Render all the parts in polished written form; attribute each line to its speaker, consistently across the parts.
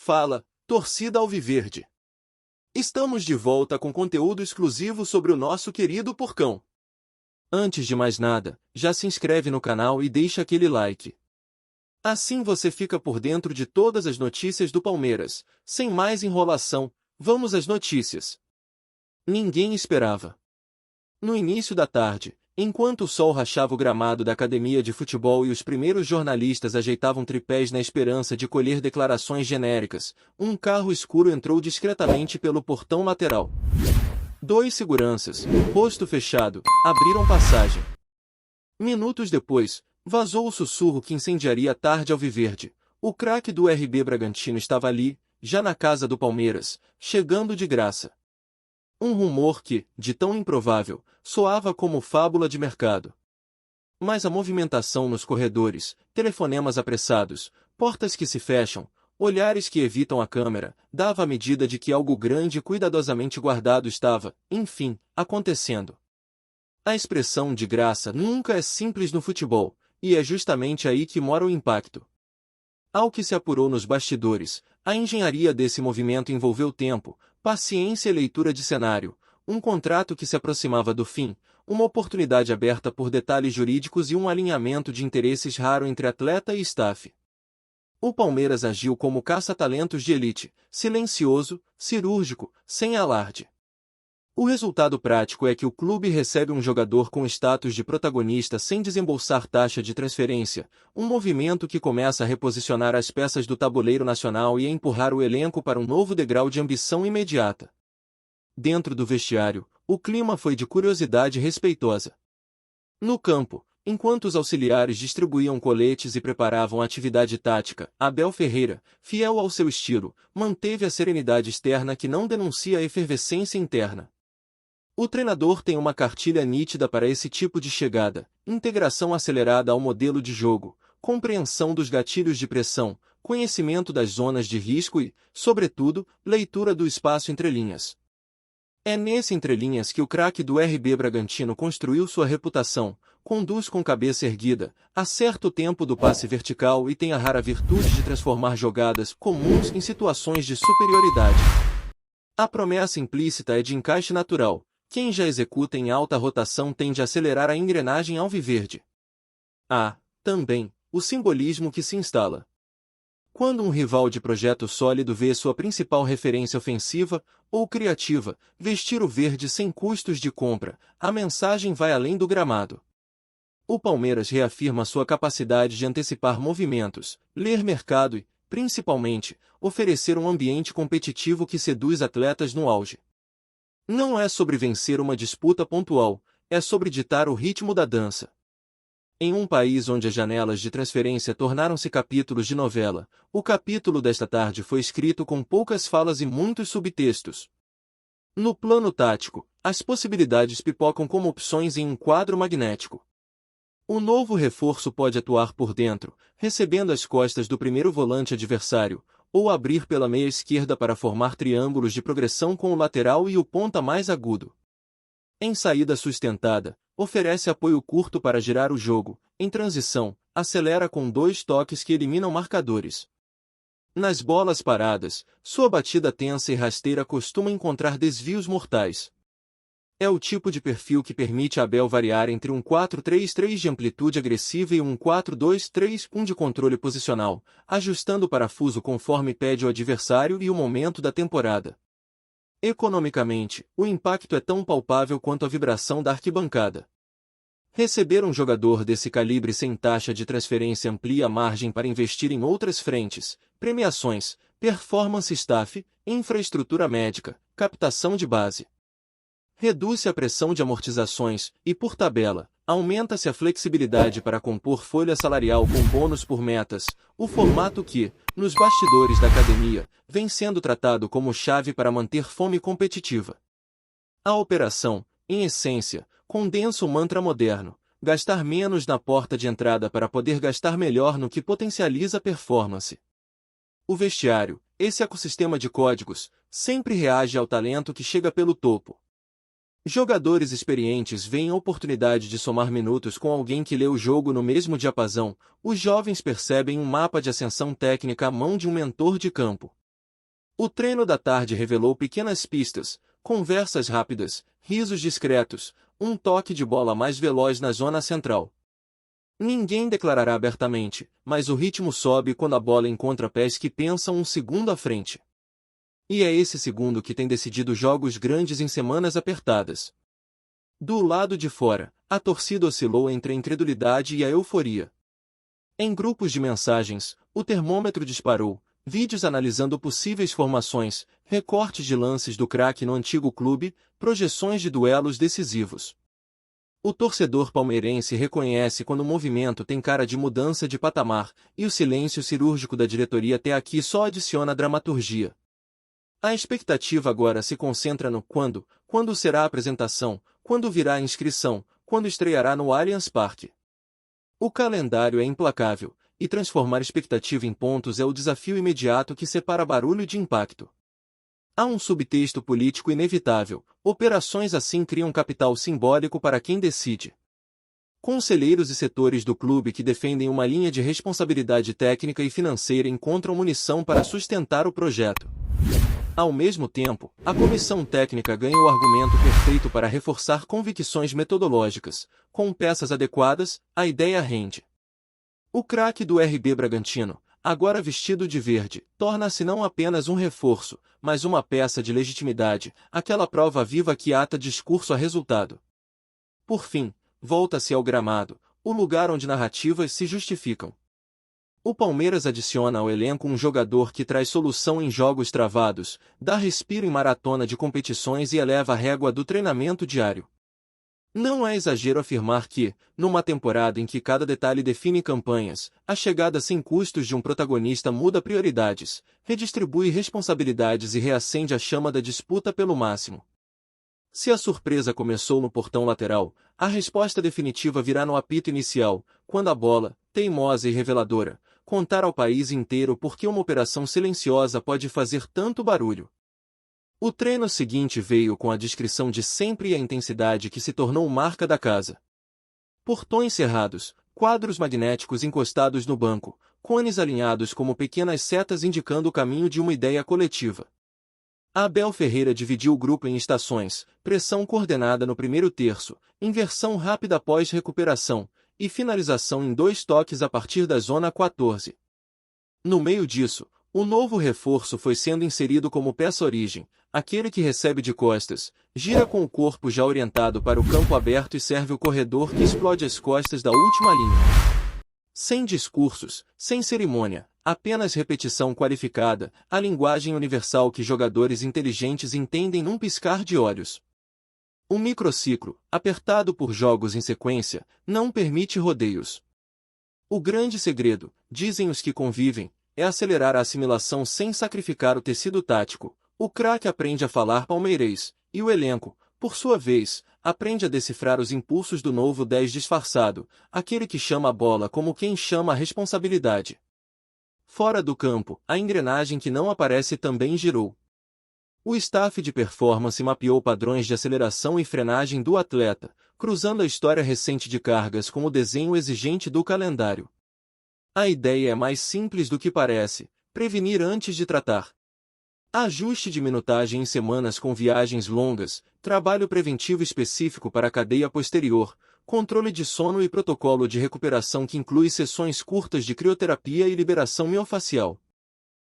Speaker 1: Fala, torcida alviverde! Estamos de volta com conteúdo exclusivo sobre o nosso querido Porcão. Antes de mais nada, já se inscreve no canal e deixa aquele like. Assim você fica por dentro de todas as notícias do Palmeiras. Sem mais enrolação, vamos às notícias. Ninguém esperava. No início da tarde, enquanto o sol rachava o gramado da academia de futebol e os primeiros jornalistas ajeitavam tripés na esperança de colher declarações genéricas, um carro escuro entrou discretamente pelo portão lateral. 2 seguranças, rosto fechado, abriram passagem. Minutos depois, vazou o sussurro que incendiaria a tarde alviverde. O craque do RB Bragantino estava ali, já na casa do Palmeiras, chegando de graça. Um rumor que, de tão improvável, soava como fábula de mercado. Mas a movimentação nos corredores, telefonemas apressados, portas que se fecham, olhares que evitam a câmera, dava a medida de que algo grande e cuidadosamente guardado estava, enfim, acontecendo. A expressão de graça nunca é simples no futebol, e é justamente aí que mora o impacto. Ao que se apurou nos bastidores, a engenharia desse movimento envolveu tempo, paciência e leitura de cenário, um contrato que se aproximava do fim, uma oportunidade aberta por detalhes jurídicos e um alinhamento de interesses raro entre atleta e staff. O Palmeiras agiu como caça-talentos de elite, silencioso, cirúrgico, sem alarde. O resultado prático é que o clube recebe um jogador com status de protagonista sem desembolsar taxa de transferência, um movimento que começa a reposicionar as peças do tabuleiro nacional e a empurrar o elenco para um novo degrau de ambição imediata. Dentro do vestiário, o clima foi de curiosidade respeitosa. No campo, enquanto os auxiliares distribuíam coletes e preparavam a atividade tática, Abel Ferreira, fiel ao seu estilo, manteve a serenidade externa que não denuncia a efervescência interna. O treinador tem uma cartilha nítida para esse tipo de chegada: integração acelerada ao modelo de jogo, compreensão dos gatilhos de pressão, conhecimento das zonas de risco e, sobretudo, leitura do espaço entre linhas. É nesse entrelinhas que o craque do RB Bragantino construiu sua reputação, conduz com cabeça erguida, acerta o tempo do passe vertical e tem a rara virtude de transformar jogadas comuns em situações de superioridade. A promessa implícita é de encaixe natural. Quem já executa em alta rotação tende a acelerar a engrenagem alviverde. Há, também, o simbolismo que se instala. Quando um rival de projeto sólido vê sua principal referência ofensiva ou criativa vestir o verde sem custos de compra, a mensagem vai além do gramado. O Palmeiras reafirma sua capacidade de antecipar movimentos, ler mercado e, principalmente, oferecer um ambiente competitivo que seduz atletas no auge. Não é sobre vencer uma disputa pontual, é sobre ditar o ritmo da dança. Em um país onde as janelas de transferência tornaram-se capítulos de novela, o capítulo desta tarde foi escrito com poucas falas e muitos subtextos. No plano tático, as possibilidades pipocam como opções em um quadro magnético. O novo reforço pode atuar por dentro, recebendo as costas do primeiro volante adversário, ou abrir pela meia esquerda para formar triângulos de progressão com o lateral e o ponta mais agudo. Em saída sustentada, oferece apoio curto para girar o jogo, em transição, acelera com 2 toques que eliminam marcadores. Nas bolas paradas, sua batida tensa e rasteira costuma encontrar desvios mortais. É o tipo de perfil que permite a Abel variar entre um 4-3-3 de amplitude agressiva e um 4-2-3-1 de controle posicional, ajustando o parafuso conforme pede o adversário e o momento da temporada. Economicamente, o impacto é tão palpável quanto a vibração da arquibancada. Receber um jogador desse calibre sem taxa de transferência amplia a margem para investir em outras frentes: premiações, performance staff, infraestrutura médica, captação de base. Reduz-se a pressão de amortizações e, por tabela, aumenta-se a flexibilidade para compor folha salarial com bônus por metas, o formato que, nos bastidores da academia, vem sendo tratado como chave para manter fome competitiva. A operação, em essência, condensa o mantra moderno: gastar menos na porta de entrada para poder gastar melhor no que potencializa a performance. O vestiário, esse ecossistema de códigos, sempre reage ao talento que chega pelo topo. Jogadores experientes veem a oportunidade de somar minutos com alguém que lê o jogo no mesmo diapasão. Os jovens percebem um mapa de ascensão técnica à mão de um mentor de campo. O treino da tarde revelou pequenas pistas, conversas rápidas, risos discretos, um toque de bola mais veloz na zona central. Ninguém declarará abertamente, mas o ritmo sobe quando a bola encontra pés que pensam um segundo à frente. E é esse segundo que tem decidido jogos grandes em semanas apertadas. Do lado de fora, a torcida oscilou entre a incredulidade e a euforia. Em grupos de mensagens, o termômetro disparou, vídeos analisando possíveis formações, recortes de lances do craque no antigo clube, projeções de duelos decisivos. O torcedor palmeirense reconhece quando o movimento tem cara de mudança de patamar, e o silêncio cirúrgico da diretoria até aqui só adiciona dramaturgia. A expectativa agora se concentra no quando será a apresentação, quando virá a inscrição, quando estreará no Allianz Parque. O calendário é implacável, e transformar expectativa em pontos é o desafio imediato que separa barulho de impacto. Há um subtexto político inevitável, operações assim criam capital simbólico para quem decide. Conselheiros e setores do clube que defendem uma linha de responsabilidade técnica e financeira encontram munição para sustentar o projeto. Ao mesmo tempo, a comissão técnica ganha o argumento perfeito para reforçar convicções metodológicas. Com peças adequadas, a ideia rende. O craque do RB Bragantino, agora vestido de verde, torna-se não apenas um reforço, mas uma peça de legitimidade, aquela prova viva que ata discurso a resultado. Por fim, volta-se ao gramado, o lugar onde narrativas se justificam. O Palmeiras adiciona ao elenco um jogador que traz solução em jogos travados, dá respiro em maratona de competições e eleva a régua do treinamento diário. Não é exagero afirmar que, numa temporada em que cada detalhe define campanhas, a chegada sem custos de um protagonista muda prioridades, redistribui responsabilidades e reacende a chama da disputa pelo máximo. Se a surpresa começou no portão lateral, a resposta definitiva virá no apito inicial, quando a bola, teimosa e reveladora, contar ao país inteiro por que uma operação silenciosa pode fazer tanto barulho. O treino seguinte veio com a descrição de sempre e a intensidade que se tornou marca da casa. Portões cerrados, quadros magnéticos encostados no banco, cones alinhados como pequenas setas indicando o caminho de uma ideia coletiva. Abel Ferreira dividiu o grupo em estações, pressão coordenada no primeiro terço, inversão rápida após recuperação, e finalização em 2 toques a partir da zona 14. No meio disso, o novo reforço foi sendo inserido como peça-origem, aquele que recebe de costas, gira com o corpo já orientado para o campo aberto e serve o corredor que explode as costas da última linha. Sem discursos, sem cerimônia, apenas repetição qualificada, a linguagem universal que jogadores inteligentes entendem num piscar de olhos. O microciclo, apertado por jogos em sequência, não permite rodeios. O grande segredo, dizem os que convivem, é acelerar a assimilação sem sacrificar o tecido tático. O craque aprende a falar palmeirês, e o elenco, por sua vez, aprende a decifrar os impulsos do novo 10 disfarçado, aquele que chama a bola como quem chama a responsabilidade. Fora do campo, a engrenagem que não aparece também girou. O staff de performance mapeou padrões de aceleração e frenagem do atleta, cruzando a história recente de cargas com o desenho exigente do calendário. A ideia é mais simples do que parece: prevenir antes de tratar. Ajuste de minutagem em semanas com viagens longas, trabalho preventivo específico para a cadeia posterior, controle de sono e protocolo de recuperação que inclui sessões curtas de crioterapia e liberação miofascial.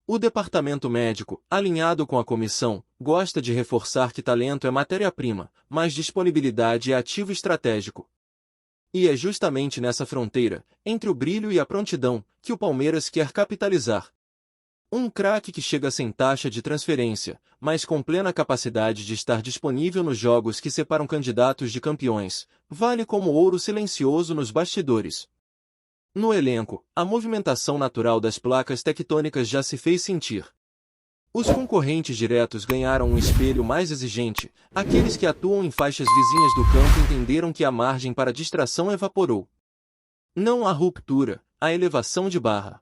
Speaker 1: O departamento médico, alinhado com a comissão, gosta de reforçar que talento é matéria-prima, mas disponibilidade é ativo estratégico. E é justamente nessa fronteira, entre o brilho e a prontidão, que o Palmeiras quer capitalizar. Um craque que chega sem taxa de transferência, mas com plena capacidade de estar disponível nos jogos que separam candidatos de campeões, vale como ouro silencioso nos bastidores. No elenco, a movimentação natural das placas tectônicas já se fez sentir. Os concorrentes diretos ganharam um espelho mais exigente, aqueles que atuam em faixas vizinhas do campo entenderam que a margem para distração evaporou. Não há ruptura, há elevação de barra.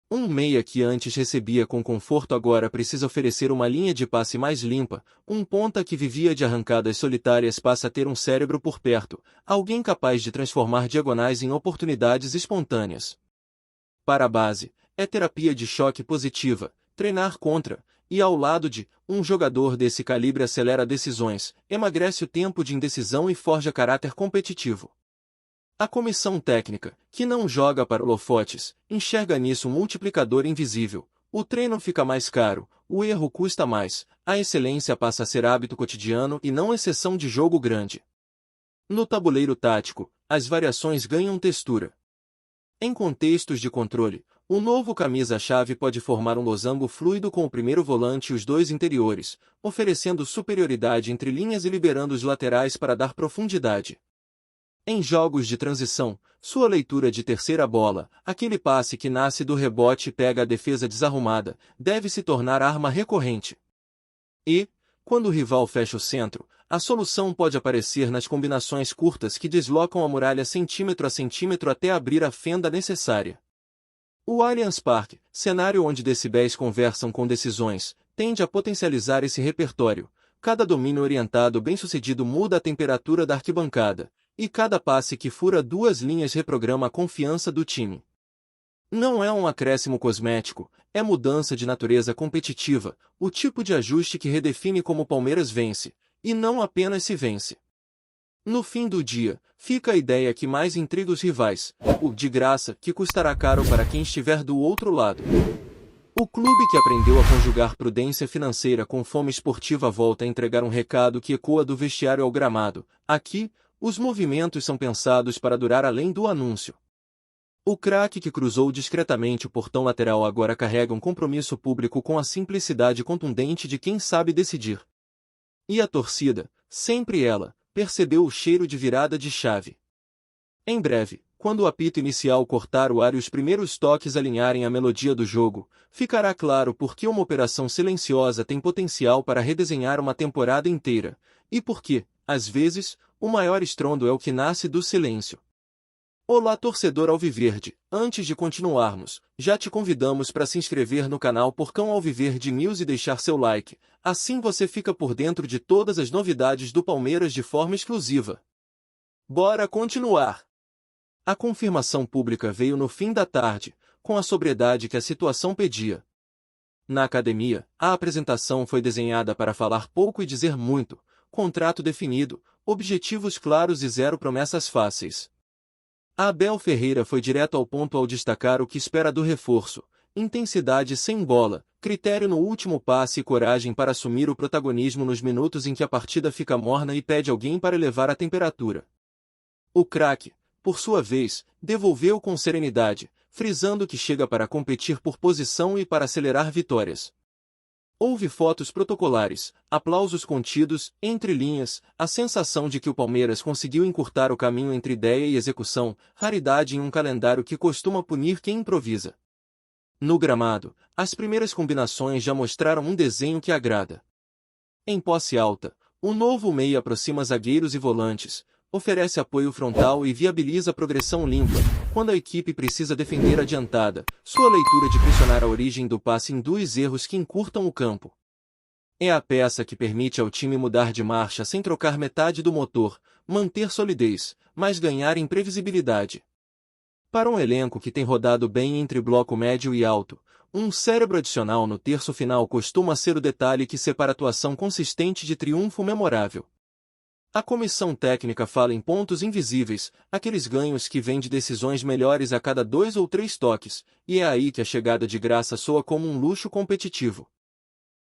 Speaker 1: Um meia que antes recebia com conforto agora precisa oferecer uma linha de passe mais limpa, um ponta que vivia de arrancadas solitárias passa a ter um cérebro por perto, alguém capaz de transformar diagonais em oportunidades espontâneas. Para a base, é terapia de choque positiva, treinar contra, e ao lado de um jogador desse calibre acelera decisões, emagrece o tempo de indecisão e forja caráter competitivo. A comissão técnica, que não joga para holofotes, enxerga nisso um multiplicador invisível. O treino fica mais caro, o erro custa mais, a excelência passa a ser hábito cotidiano e não exceção de jogo grande. No tabuleiro tático, as variações ganham textura. Em contextos de controle, o novo camisa-chave pode formar um losango fluido com o primeiro volante e os dois interiores, oferecendo superioridade entre linhas e liberando os laterais para dar profundidade. Em jogos de transição, sua leitura de terceira bola, aquele passe que nasce do rebote e pega a defesa desarrumada, deve se tornar arma recorrente. E, quando o rival fecha o centro, a solução pode aparecer nas combinações curtas que deslocam a muralha centímetro a centímetro até abrir a fenda necessária. O Allianz Parque, cenário onde decibéis conversam com decisões, tende a potencializar esse repertório. Cada domínio orientado bem-sucedido muda a temperatura da arquibancada, e cada passe que fura duas linhas reprograma a confiança do time. Não é um acréscimo cosmético, é mudança de natureza competitiva, o tipo de ajuste que redefine como o Palmeiras vence, e não apenas se vence. No fim do dia, fica a ideia que mais intriga os rivais, o de graça que custará caro para quem estiver do outro lado. O clube que aprendeu a conjugar prudência financeira com fome esportiva volta a entregar um recado que ecoa do vestiário ao gramado. Aqui, os movimentos são pensados para durar além do anúncio. O craque que cruzou discretamente o portão lateral agora carrega um compromisso público com a simplicidade contundente de quem sabe decidir. E a torcida, sempre ela, percebeu o cheiro de virada de chave. Em breve, quando o apito inicial cortar o ar e os primeiros toques alinharem a melodia do jogo, ficará claro por que uma operação silenciosa tem potencial para redesenhar uma temporada inteira, e por que, às vezes, o maior estrondo é o que nasce do silêncio. Olá torcedor alviverde, antes de continuarmos, já te convidamos para se inscrever no canal Porcão Alviverde News e deixar seu like, assim você fica por dentro de todas as novidades do Palmeiras de forma exclusiva. Bora continuar! A confirmação pública veio no fim da tarde, com a sobriedade que a situação pedia. Na academia, a apresentação foi desenhada para falar pouco e dizer muito, contrato definido, objetivos claros e zero promessas fáceis. Abel Ferreira foi direto ao ponto ao destacar o que espera do reforço: intensidade sem bola, critério no último passe e coragem para assumir o protagonismo nos minutos em que a partida fica morna e pede alguém para elevar a temperatura. O craque, por sua vez, devolveu com serenidade, frisando que chega para competir por posição e para acelerar vitórias. Houve fotos protocolares, aplausos contidos, entre linhas, a sensação de que o Palmeiras conseguiu encurtar o caminho entre ideia e execução, raridade em um calendário que costuma punir quem improvisa. No gramado, as primeiras combinações já mostraram um desenho que agrada. Em posse alta, o novo meia aproxima zagueiros e volantes, oferece apoio frontal e viabiliza a progressão limpa, quando a equipe precisa defender adiantada. Sua leitura de pressionar a origem do passe induz erros que encurtam o campo. É a peça que permite ao time mudar de marcha sem trocar metade do motor, manter solidez, mas ganhar em previsibilidade. Para um elenco que tem rodado bem entre bloco médio e alto, um cérebro adicional no terço final costuma ser o detalhe que separa atuação consistente de triunfo memorável. A comissão técnica fala em pontos invisíveis, aqueles ganhos que vêm de decisões melhores a cada 2 ou 3 toques, e é aí que a chegada de graça soa como um luxo competitivo.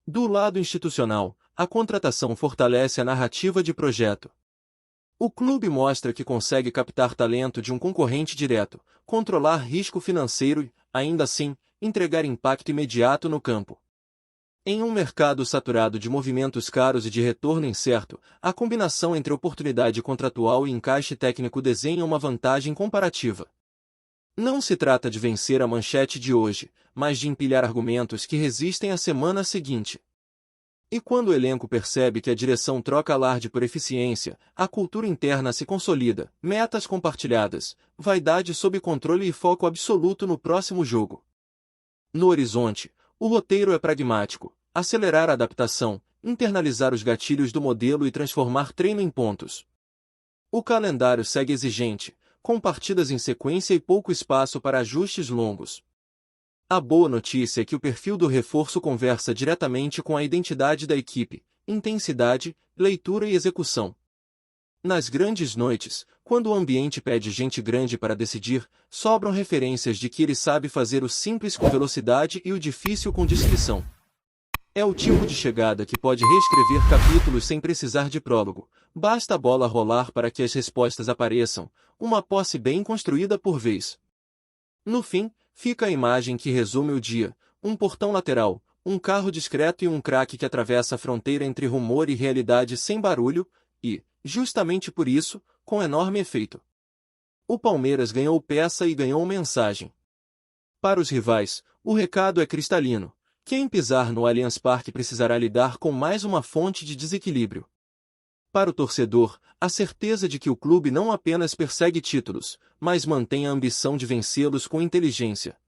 Speaker 1: Do lado institucional, a contratação fortalece a narrativa de projeto. O clube mostra que consegue captar talento de um concorrente direto, controlar risco financeiro e, ainda assim, entregar impacto imediato no campo. Em um mercado saturado de movimentos caros e de retorno incerto, a combinação entre oportunidade contratual e encaixe técnico desenha uma vantagem comparativa. Não se trata de vencer a manchete de hoje, mas de empilhar argumentos que resistem à semana seguinte. E quando o elenco percebe que a direção troca alarde por eficiência, a cultura interna se consolida, metas compartilhadas, vaidade sob controle e foco absoluto no próximo jogo. No horizonte, o roteiro é pragmático: acelerar a adaptação, internalizar os gatilhos do modelo e transformar treino em pontos. O calendário segue exigente, com partidas em sequência e pouco espaço para ajustes longos. A boa notícia é que o perfil do reforço conversa diretamente com a identidade da equipe, intensidade, leitura e execução. Nas grandes noites, quando o ambiente pede gente grande para decidir, sobram referências de que ele sabe fazer o simples com velocidade e o difícil com discrição. É o tipo de chegada que pode reescrever capítulos sem precisar de prólogo. Basta a bola rolar para que as respostas apareçam, uma posse bem construída por vez. No fim, fica a imagem que resume o dia: um portão lateral, um carro discreto e um craque que atravessa a fronteira entre rumor e realidade sem barulho, e, justamente por isso, com enorme efeito. O Palmeiras ganhou peça e ganhou mensagem. Para os rivais, o recado é cristalino: quem pisar no Allianz Parque precisará lidar com mais uma fonte de desequilíbrio. Para o torcedor, a certeza de que o clube não apenas persegue títulos, mas mantém a ambição de vencê-los com inteligência.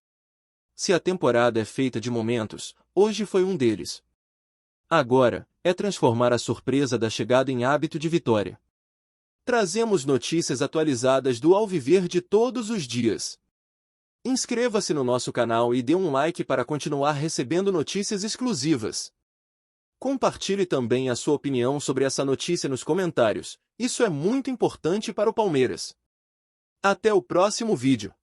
Speaker 1: Se a temporada é feita de momentos, hoje foi um deles. Agora, é transformar a surpresa da chegada em hábito de vitória. Trazemos notícias atualizadas do Alviverde todos os dias. Inscreva-se no nosso canal e dê um like para continuar recebendo notícias exclusivas. Compartilhe também a sua opinião sobre essa notícia nos comentários, isso é muito importante para o Palmeiras. Até o próximo vídeo.